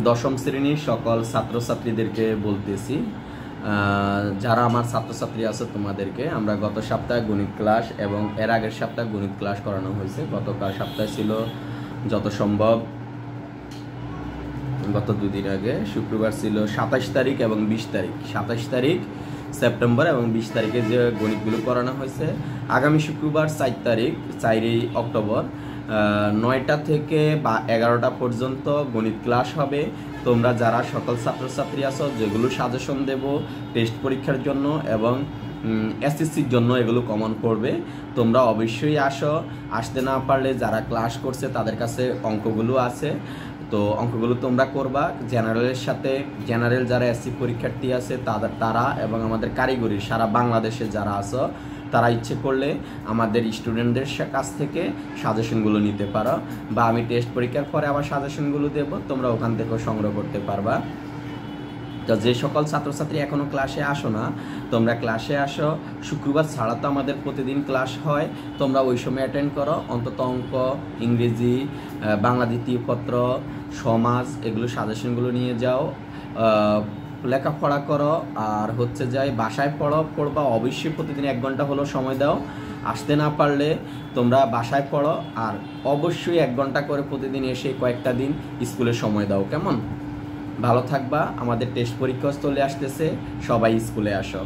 দশম শ্রেণীর সকল ছাত্রছাত্রীদেরকে বলতেছি, যারা আমার ছাত্রছাত্রী আছে তোমাদেরকে আমরা গত সপ্তাহে গণিত ক্লাস এবং এর আগের সপ্তাহে গণিত ক্লাস করানো হয়েছে। গতকাল সপ্তাহে ছিল যত সম্ভব, গত দুদিন আগে শুক্রবার ছিল 27 তারিখ এবং 20 তারিখ, 27 তারিখ সেপ্টেম্বর এবং 20 তারিখে যে গণিতগুলো করানো হয়েছে। আগামী শুক্রবার 4 তারিখ 4ই অক্টোবর 9টা থেকে বা 11টা পর্যন্ত গণিত ক্লাস হবে। তোমরা যারা সকল ছাত্রছাত্রী আছো, যেগুলো সাজেশন দেব টেস্ট পরীক্ষার জন্য এবং এসএসসির জন্য, এগুলো কমন পড়বে, তোমরা অবশ্যই আসো। আসতে না পারলে যারা ক্লাস করছে তাদের কাছে অঙ্কগুলো আছে, তো অঙ্কগুলো তোমরা করবা। জেনারেলের সাথে জেনারেল যারা এসসি পরীক্ষার্থী আছে তারা এবং আমাদের কারিগরির সারা বাংলাদেশে যারা আছো, তারা ইচ্ছে করলে আমাদের স্টুডেন্টদের কাছ থেকে সাজেশনগুলো নিতে পারো, বা আমি টেস্ট পরীক্ষার পরে আবার সাজেশনগুলো দেব, তোমরা ওখান থেকেও সংগ্রহ করতে পারবা। তো যে সকল ছাত্রছাত্রী এখনও ক্লাসে আসো না, তোমরা ক্লাসে আসো। শুক্রবার ছাড়া তো আমাদের প্রতিদিন ক্লাস হয়, তোমরা ওই সময় অ্যাটেন্ড করো। অন্তত অঙ্ক, ইংরেজি, বাংলা দ্বিতীয় পত্র, সমাজ, এগুলো সাজেশনগুলো নিয়ে যাও, লেখাপড়া করো। আর যাই বাসায় পড়বা অবশ্যই প্রতিদিন 1 ঘন্টা হলেও সময় দাও। আসতে না পারলে তোমরা বাসায় পড়ো, আর অবশ্যই 1 ঘন্টা করে প্রতিদিন এসে কয়েকটা দিন স্কুলে সময় দাও। কেমন? ভালো থাকবা। আমাদের টেস্ট পরীক্ষা চলে আসতেছে, সবাই স্কুলে আসো।